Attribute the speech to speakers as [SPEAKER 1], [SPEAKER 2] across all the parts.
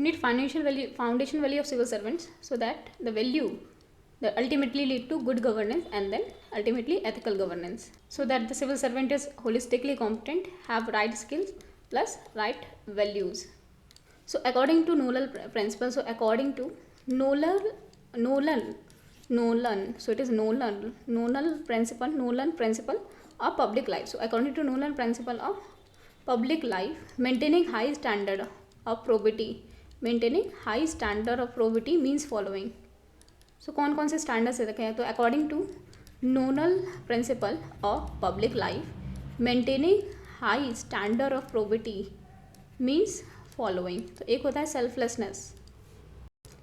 [SPEAKER 1] You need foundation value of civil servants, so that the value that ultimately lead to good governance and then ultimately ethical governance, so that the civil servant is holistically competent, have right skills plus right values. So according to Nolan principle, so according to Nolan, so it is Nolan principle of public life. So according to Nolan principle of public life, maintaining high standard of probity means following. So कौन कौन से standards रखे हैं? तो according to Nolan principle of public life, maintaining high standard of probity means following. तो एक होता है selflessness.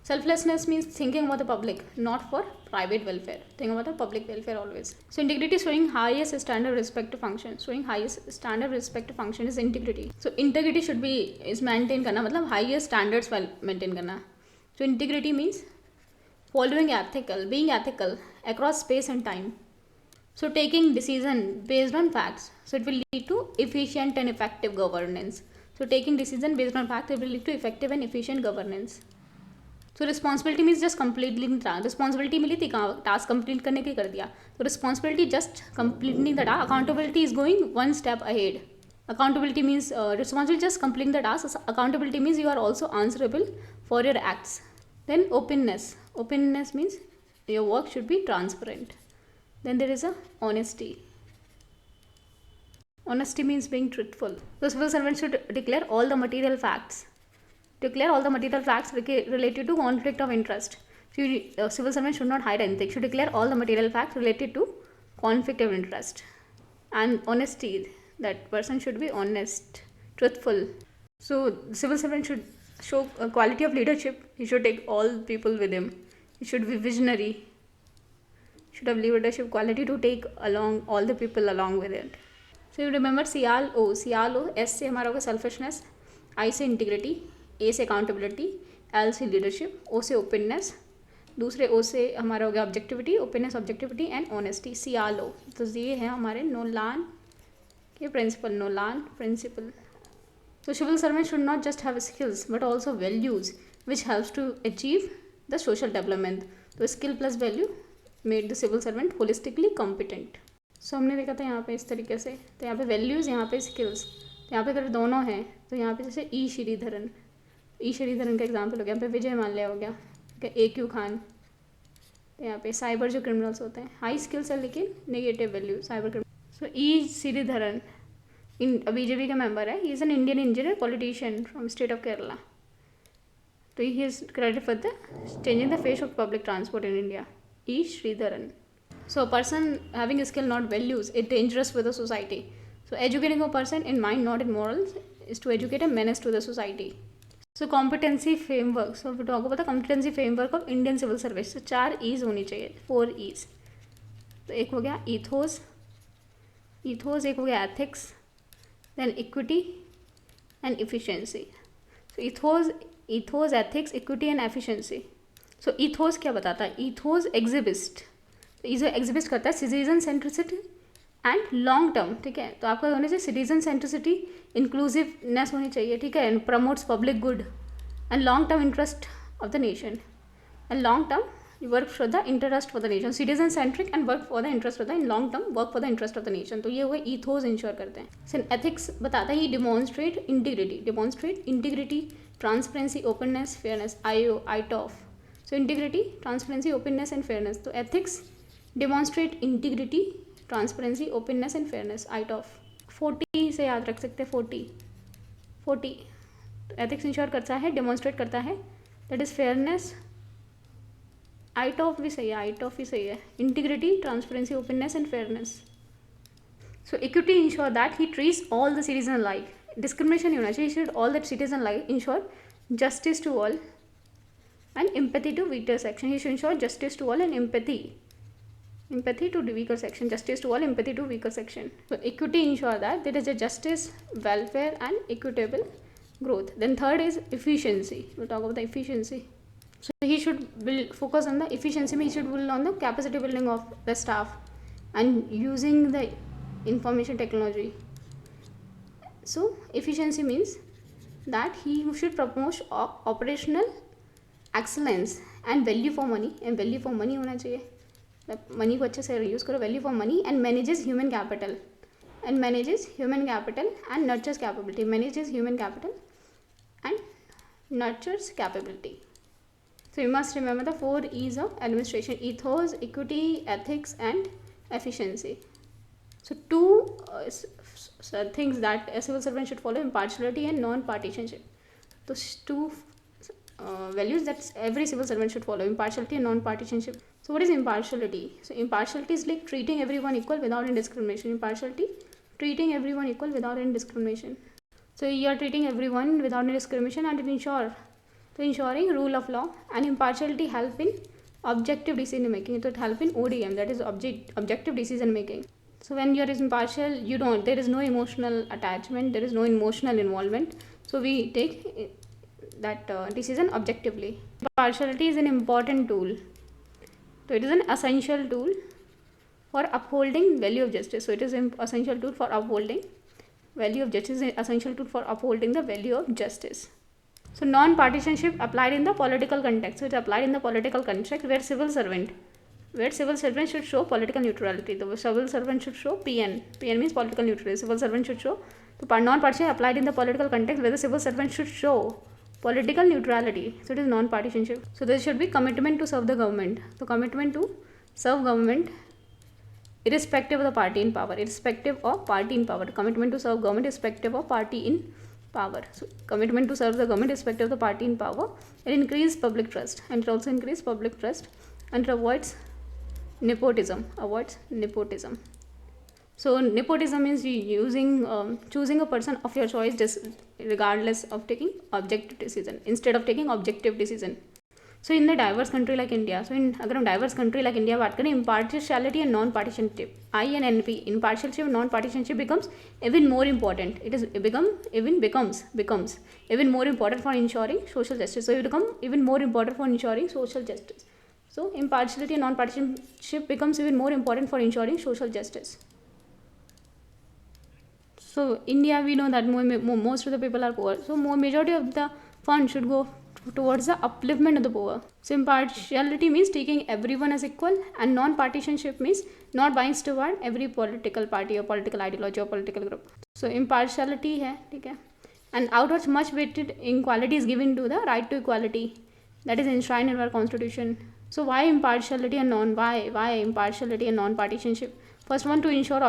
[SPEAKER 1] Selflessness means thinking about the public, not for private welfare. Think about the public welfare always. So integrity, showing highest standard respect to function. Showing highest standard respect to function is integrity. So integrity should be is maintain करना, मतलब highest standards maintain करना. So integrity means following ethical, being ethical across space and time. So taking decision based on facts. So it will lead to efficient and effective governance. So taking decision based on facts, it will lead to effective and efficient governance. So responsibility means just completing the task. Responsibility मिली थी task complete करने की, कर दिया. तो responsibility just completing the task. Accountability is going one step ahead. Accountability means responsibility just completing the task. Accountability means you are also answerable for your acts. Then openness. Openness means your work should be transparent. Then there is a honesty. Honesty means being truthful. The civil servant should declare all the material facts. Declare all the material facts related to conflict of interest. So civil servant should not hide anything. Should declare all the material facts related to conflict of interest. And honesty, that person should be honest, truthful. So civil servant should show a quality of leadership. He should take all people with him. He should be visionary. Should have leadership quality to take along all the people along with it. So you remember CRO. S से हमारा होगा selfishness, I से integrity, A से accountability, L से leadership, O से openness, दूसरे O से हमारा हो गया objectivity, openness, objectivity and honesty. CRO. तो ये है हमारे नोलान के प्रिंसिपल. तो civil servant should not just have skills but also values which helps to achieve the social development. तो skill plus value made the civil servant holistically competent. So हमने देखा था यहाँ पे इस तरीके से. तो यहाँ पे वैल्यूज़, यहाँ पे स्किल्स. तो यहाँ पे अगर दोनों हैं तो यहाँ पे जैसे ई श्रीधरन का एग्जाम्पल हो गया. यहाँ पे विजय माल्या हो गया, AQ खान. तो यहाँ पे साइबर जो क्रिमिनल्स होते हैं, हाई स्किल्स है लेकिन negative value, cyber criminal. So E Sreedharan BJP का मेंबर है. He is an Indian engineer politician from state of Kerala. तो he is credit for the changing the face of public transport in India. E Sreedharan. So a person having a skill, not values, is dangerous for the society. So educating a person in mind, not in morals, is to educate a menace to the society. So competency framework. So we talk about the competency framework of Indian civil service. So 4 E's होनी चाहिए, 4 E's. तो एक हो गया ethos, एक हो गया ethics, then equity and efficiency. So ethos, ethics, equity and efficiency. So ethos क्या बताता है? Ethos एग्जिबिट करता है citizen centricity and long term. ठीक है, तो आपका होना चाहिए सिटीजन सेंट्रिसिटी, इंक्लूसिवनेस होनी चाहिए. ठीक है, and promotes public good and long term interest of the nation. And long term work for the interest for the nation. Citizen centric and work for the interest of the, in long term work for the interest of the nation. तो ये हुए ethos ensure करते हैं. सिर्फ ethics बताता है he demonstrate integrity, transparency, openness, fairness, ITOF. So integrity, transparency, openness and fairness. तो ethics demonstrate integrity, transparency, openness and fairness, ITOF. 40 से याद रख सकते हैं. 40 एथिक्स इंश्योर करता है, डिमॉन्स्ट्रेट करता है, दैट इज़ फेयरनेस. ITOF भी सही है, ITOF भी सही है. Integrity, transparency, openness and fairness. So equity ensure that he treats all the citizen like. Discrimination नहीं होना चाहिए, should all that citizen like. Ensure justice to all and empathy to weaker section. He should ensure justice to all and empathy to the weaker section. Justice to all, empathy to weaker section. So equity ensure that there is a justice, welfare and equitable growth. Then third is efficiency. We'll talk about the efficiency. So he should focus on the efficiency. He should build on the capacity building of the staff and using the information technology. So efficiency means that he should promote operational excellence and value for money, and value for money होना चाहिए, money को अच्छे से use करो, value for money, and manages human capital, and manages human capital and nurtures capability, manages human capital and nurtures capability. So you must remember the 4 E's of administration: ethos, equity, ethics and efficiency. So two things that a civil servant should follow: impartiality and non-partisanship. Those two values that every civil servant should follow: impartiality and non-partisanship. So what is impartiality? So impartiality is like treating everyone equal without any discrimination. Impartiality, treating everyone equal without any discrimination. So you are treating everyone without any discrimination and ensuring rule of law. And impartiality help in objective decision making. So it help in ODM, that is objective decision making. So when you are impartial, there is no emotional attachment, there is no emotional involvement. So we take that decision objectively. Impartiality is an important tool. So it is an essential tool for upholding value of justice. So it is an essential tool for upholding value of justice, an essential tool for upholding the value of justice. So non-partisanship applied in the political context. So it's applied in the political context where civil servant should show political neutrality. The civil servant should show PN. PN means political neutrality. Civil servant should show. So non-partisanship applied in the political context where the civil servant should show political neutrality. So it is non-partisanship. So there should be commitment to serve the government. So commitment to serve government irrespective of the party in power. Irrespective of party in power. Commitment to serve government irrespective of party in power. So commitment to serve the government irrespective of the party in power. It increases public trust, and it also increases public trust, and it avoids nepotism. So nepotism is choosing a person of your choice just regardless of taking objective decision instead of taking objective decision. So in the diverse country like India, अगर हम diverse country like India बात करें, impartiality and non-partisanship, I and NP, impartiality and non-partisanship becomes even more important. Becomes even more important for ensuring social justice. So it become even more important for ensuring social justice. So impartiality and non-partisanship becomes even more important for ensuring social justice. So India, we know that most of the people are poor. So majority of the funds should go towards the upliftment of the poor. So impartiality means taking everyone as equal, and non-partisanship means not biased toward every political party or political ideology or political group. So impartiality है, ठीक है, and outwards much weighted equality is given to the right to equality that is enshrined in our constitution. So why impartiality and non-partisanship? First one, to ensure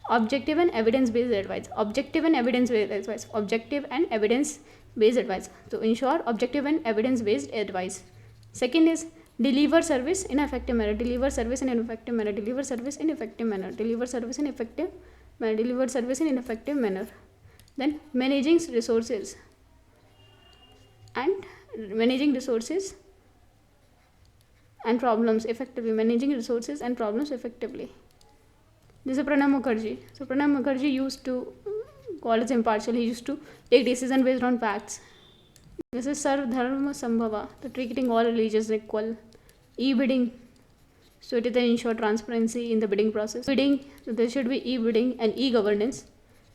[SPEAKER 1] objective and evidence-based advice. Objective and evidence-based advice. So ensure objective and evidence-based advice. Second is deliver service in effective manner. Then managing resources and problems effectively. This is Pranab Mukherjee. So Pranab Mukherjee used to call as impartial. He used to take decision based on facts. This is Sarv Dharma Sambhava, the treating all religions equal. E-bidding. So it is to ensure transparency in the bidding process. Bidding, so there should be e-bidding and e-governance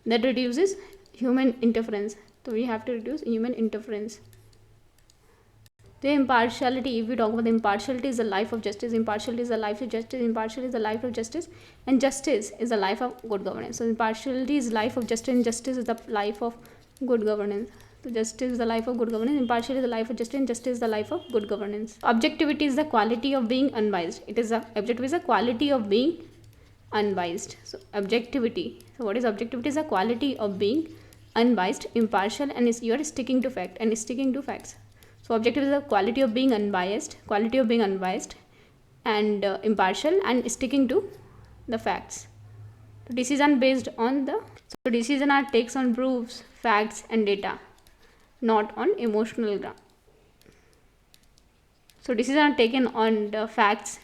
[SPEAKER 1] that reduces human interference. So we have to reduce human interference. The impartiality, if we talk about the impartiality, is the life of justice. Impartiality is the life of justice. Impartiality is the life of justice, and justice is the life of good governance. So impartiality is life of justice, and justice is the life of good governance. So justice is the life of good governance. Impartiality is the life of justice, and justice is the life of good governance. Objectivity is the quality of being unbiased. Objectivity is the quality of being unbiased. So objectivity. So what is objectivity? Is the quality of being unbiased, impartial, and you are sticking to facts. So objective is the quality of being unbiased, and impartial, and sticking to the facts. So decision are takes on proofs, facts and data, not on emotional ground. So decisions are taken on the facts,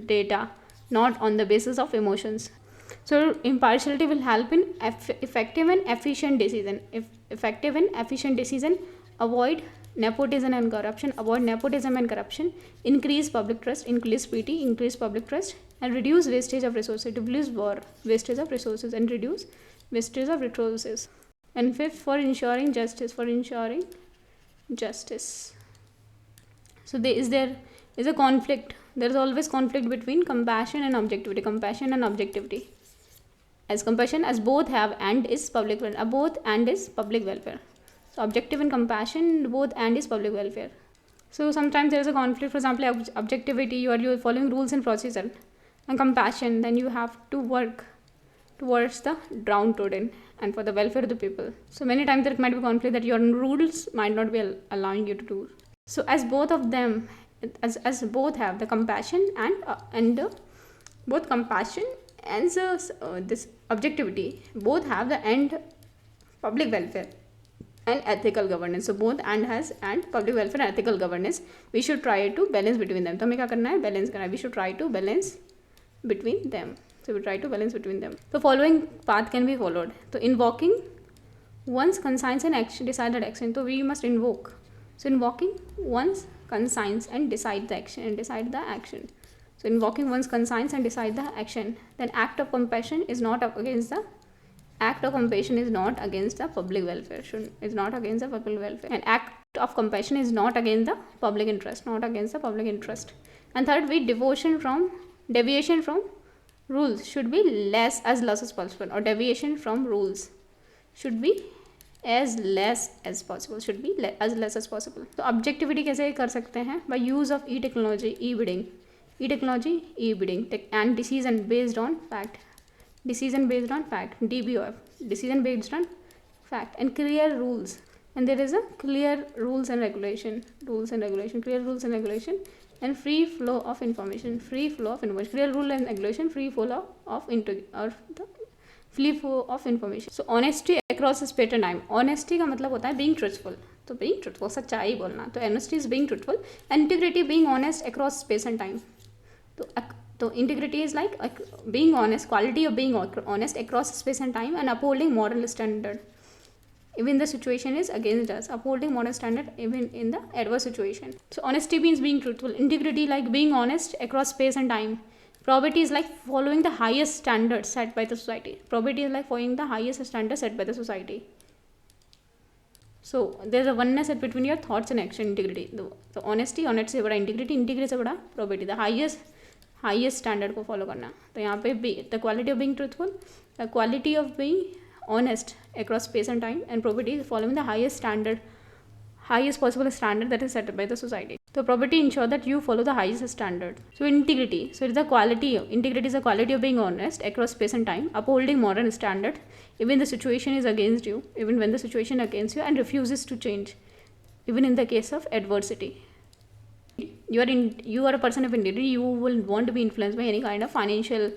[SPEAKER 1] data, not on the basis of emotions. So impartiality will help in effective and efficient decision. Avoid nepotism and corruption, increase public trust, and reduce wastage of resources, and reduce Vestige of retrosis. And fifth, for ensuring justice. So there is a conflict. There is always conflict between compassion and objectivity. As compassion, as both have and is public welfare. Both and is public welfare. So objective and compassion, both and is public welfare. So sometimes there is a conflict. For example, objectivity, you are following rules and procedure, and compassion, then you have to work towards the downtrodden and for the welfare of the people. So many times there might be conflict that your rules might not be allowing you to do. So as both of them, as both have the compassion and both compassion and this objectivity, both have the end public welfare and ethical governance. So both and public welfare and ethical governance, we should try to balance between them. तो हमें क्या करना है? Balance करना है. We should try to balance between them. So we try to balance between them. The following path can be followed. So invoking one's conscience and action, decided action. So we must invoke. So invoking one's conscience and decide the action. So invoking one's conscience and decide the action. Then act of compassion is not against the public welfare. Is not against the public welfare. And act of compassion is not against the public interest. And third, deviation from rules should be less as possible, or deviation from rules should be as less as possible. So objectivity कैसे कर सकते हैं? By use of e-technology, e-bidding, and decision based on fact, DBOF, decision based on fact, and clear rules. And there is a clear rules and regulation, and free flow of information. Clear rule and regulation, free flow of information. So honesty across space and time. Honesty का मतलब होता है being truthful. तो being truthful, सच्चाई बोलना. तो honesty is being truthful. Integrity, being honest across space and time. तो integrity is like being honest, quality of being honest across space and time, and upholding moral standard. Even the situation is against us, upholding moral standard even in the adverse situation. So honesty means being truthful. Integrity, like being honest across space and time. Probity is like following the highest standards set by the society. So there's a oneness between your thoughts and action. Integrity, the honesty से बड़ा integrity से बड़ा probity, the highest standard को follow करना. तो यहाँ पे the quality of being truthful, the quality of being honest across space and time, and probity is following the highest possible standard that is set by the society. So probity ensure that you follow the highest standard. So integrity, integrity is the quality of being honest across space and time, upholding moral standard even when the situation against you, and refuses to change even in the case of adversity. You are a person of integrity. You will want to be influenced by any kind of financial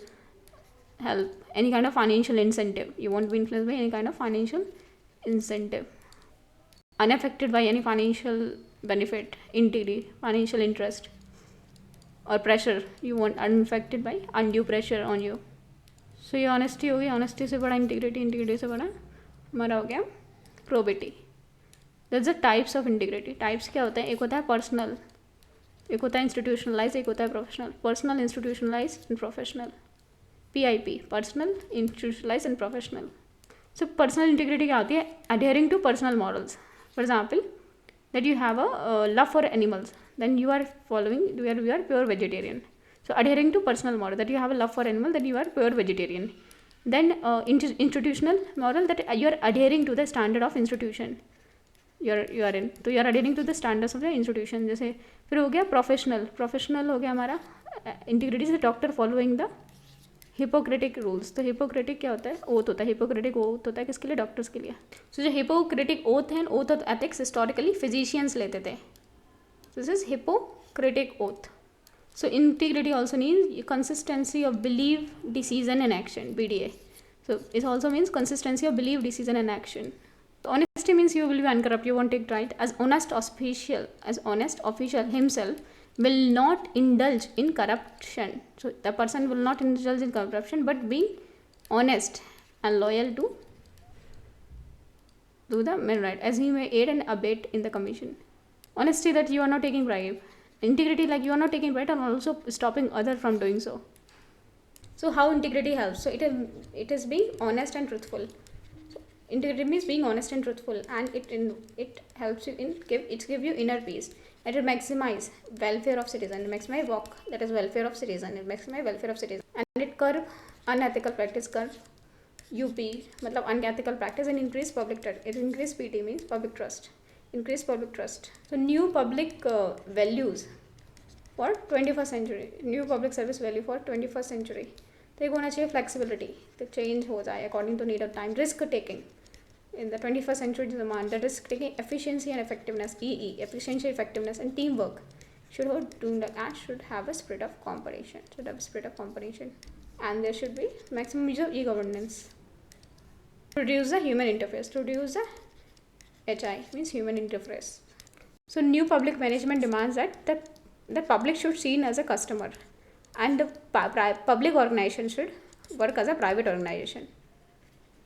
[SPEAKER 1] help, any kind of financial incentive. You won't be influenced by any kind of financial incentive, unaffected by any financial benefit, integrity, financial interest or pressure. You won't unaffected by undue pressure on you. So ये honesty होगी. Honesty से बड़ा integrity से बड़ा हमारा हो गया probity. There's the types of integrity. Types क्या होते हैं? एक होता है personal, एक होता है institutionalized, एक होता है professional. Personal, institutionalized and professional. PIP, personal, institutionalized and professional. So personal integrity क्या होती है? Adhering to personal morals. For example, that you have a love for animals, then you are pure vegetarian. So adhering to personal moral, that you have a love for animal, then you are pure vegetarian. Then institutional moral, that you are adhering to the standard of institution you are in. तो you are adhering to the standards of the institution. जैसे फिर हो गया professional हो गया हमारा integrity से doctor following the Hippocratic rules. तो हिपोक्रेटिक क्या होता है? ओथ होता है. हिपोक्रेटिक ओथ होता है किसके लिए? डॉक्टर्स के लिए. सो जो हिपोक्रेटिक ओथ है, oath of ethics historically physicians लेते थे. This is Hippocratic oath. So integrity also means consistency of belief, decision and action, BDA. So it also means consistency of belief, decision and action. So honesty means you will be uncorrupt, you won't take right. As honest official himself will not indulge in corruption. So the person will not indulge in corruption, but being honest and loyal to do the men right, as he may aid and abet in the commission. Honesty, that you are not taking bribe. Integrity, like you are not taking bribe and also stopping other from doing so. So how integrity helps? So it is being honest and truthful. So integrity means being honest and truthful, and it helps you in give you inner peace. It will maximize welfare of citizen, maximize work, that is welfare of citizen, it maximize welfare of citizen, and it curb unethical practice, curb UP, मतलब unethical practice, and increase public trust. It increase PT means public trust, increase public trust. So new public values for 21st century, new public service value for 21st century. तो एक होना चाहिए flexibility, तो change हो जाए according to need of time. Risk taking in the 21st century demand, the risk taking, efficiency and effectiveness, efficiency, effectiveness and teamwork should have a spirit of cooperation, and there should be maximum use of e-governance. Reduce the human interface, to reduce the HI means human interface. So new public management demands that the public should seen as a customer, and the public organization should work as a private organization.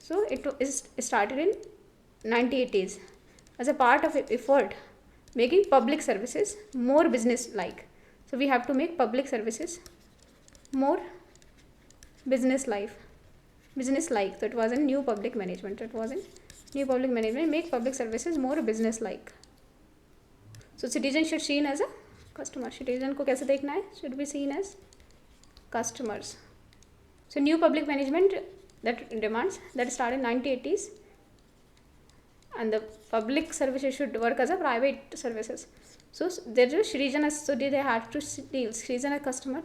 [SPEAKER 1] So it is started in 1980s as a part of effort making public services more business like. So we have to make public services more business like. So it was in new public management. Make public services more business like. So citizens should seen as a customer. Citizen को कैसे देखना है? Should be seen as customers. So new public management that demands that started in 1980s, and the public services should work as a private services. So there is Shrijan as, so they have to deal Shrijan as customer.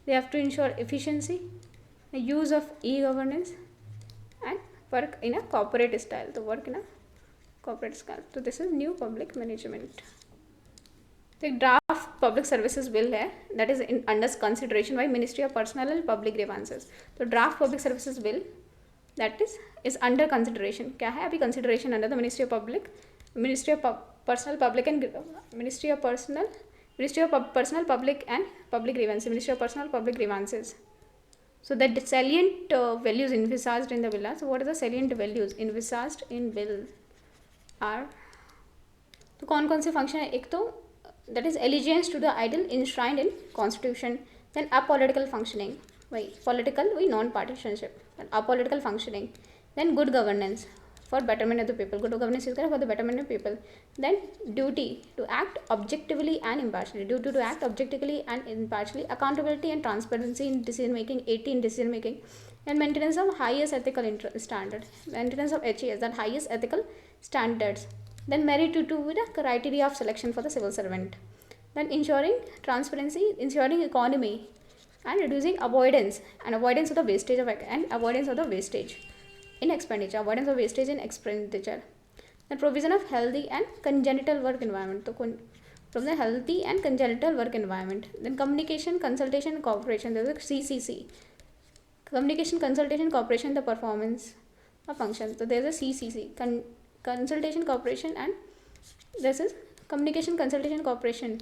[SPEAKER 1] They have to ensure efficiency, the use of e-governance, and work in a corporate style. So this is new public management. The draft public services bill है, that is under consideration by Ministry of Personal and Public Grievances. So draft public services bill that is under consideration. क्या है अभी consideration under the Ministry of Personal Public and Ministry of Personal Public and Public Grievances, Ministry of Personal Public Grievances. So the salient values envisaged in the bill. So what are the salient values envisaged in bill are? तो कौन कौन से function है? एक तो that is allegiance to the ideal enshrined in constitution, then apolitical functioning, political non-partisanship, then apolitical functioning, then good governance for betterment of the people, good governance is for the betterment of people, then duty to act objectively and impartially, accountability and transparency in decision making, 18 decision making, and maintenance of highest ethical standard, maintenance of HES, that highest ethical standards. Then merit to with a criteria of selection for the civil servant. Then ensuring transparency, ensuring economy, and reducing avoidance of the wastage avoidance of the wastage in expenditure, Then provision of healthy and congenital work environment. From the healthy and congenital work environment. Then communication, consultation, and cooperation. There is a CCC. Communication, consultation, cooperation, the performance of function. So there is a CCC. Consultation, cooperation, and this is communication, consultation, cooperation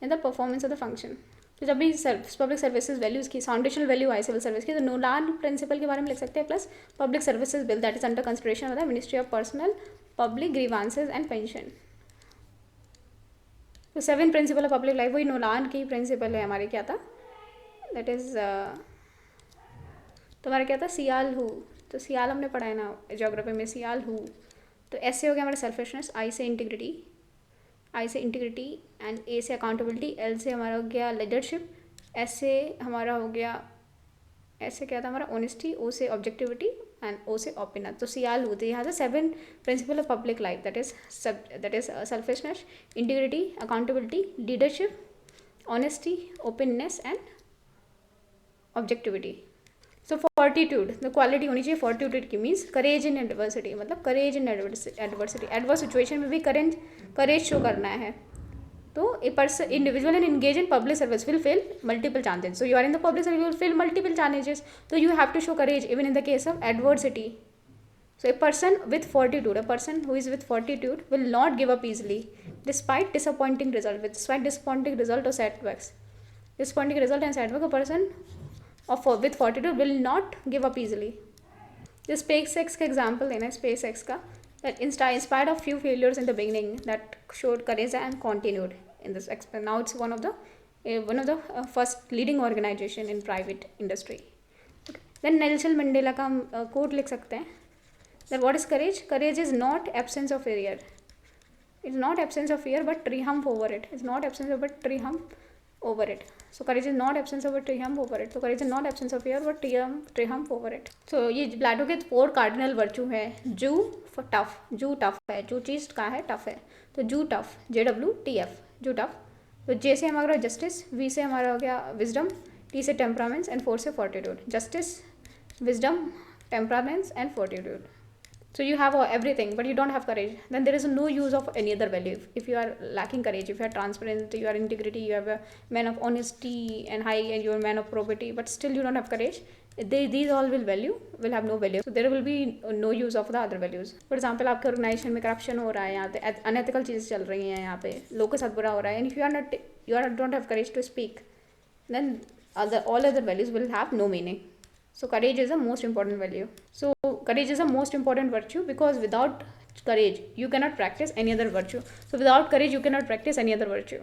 [SPEAKER 1] in the performance of the function. तो जब भी public services values की foundational value आए civil service की, तो Nolan principal के बारे में लिख सकते हैं, plus public services bill that is under consideration होता है ministry of personnel public grievances and pension. तो 7 प्रिंसिपल ऑफ पब्लिक लाइफ वही नोलान की प्रिंसिपल है हमारे. क्या था? दैट इज़ तुम्हारा क्या था? सियाल हु. तो सियाल हमने पढ़ा है ना ज्योग्राफी में, सियाल हु. तो एस से हो गया हमारा सेल्फिशनेस, आई से इंटीग्रिटी एंड ए से अकाउंटेबिलिटी, एल से हमारा हो गया लीडरशिप, एस से हमारा हो गया, एस से क्या था हमारा ऑनेस्टी, ओ से ऑब्जेक्टिविटी एंड ओ से ओपिनियन. तो सियाल होते यहाँ से 7 principle of public life that is selfishness, integrity, accountability, leadership, honesty, openness and objectivity. So fortitude, the quality होनी चाहिए फॉर्टीट्यूड की, मीन्स करेज इन एडवर्सिटी, मतलब courage in adversity, adverse situation में भी करेज शो करना है. तो a person individual and engage in public service will fail multiple chances. So you are in the public service will fail multiple chances, तो you have to show courage even in the case of adversity. So a person with fortitude will not give up easily despite disappointing result or setbacks. A person with fortitude will not give up easily. The SpaceX का example लेना है, SpaceX का, that in spite of few failures in the beginning that showed courage and continued in this experiment. Now it's one of the first leading organization in private industry. Then Nelson Mandela का हम quote लिख सकते हैं, that what is courage, courage is not absence of failure, it's not absence of fear but triumph over it, it's not absence of but triumph over it. So courage is not absence of but triumph over it. So courage is not absence of fear but triumph over it. So ये प्लेटो के 4 cardinal virtue है. जू for tough, जू tough है, जो चीज़ का है tough है, तो जू टफ, JWTF, जू टफ. तो जे से हमारा जस्टिस, वी से हमारा हो गया विजडम, टी से टेम्परामेंट्स एंड फोर से fortitude. Justice, wisdom, temperaments and fortitude. So you have everything but you don't have courage, then there is no use of any other value. If you are lacking courage, if you are transparent, you are integrity, you have a man of honesty and high, and you are a man of probity, but still you don't have courage, these all will have no value. So there will be no use of the other values. For example, आपके organisation में corruption हो रहा है, यहाँ पे unethical चीज़ें चल रही हैं, यहाँ पे लोगों के साथ बुरा हो रहा है, and if you are don't have courage to speak, then all other values will have no meaning. So courage is the most important value. So courage is the most important virtue, because without courage you cannot practice any other virtue. So without courage you cannot practice any other virtue.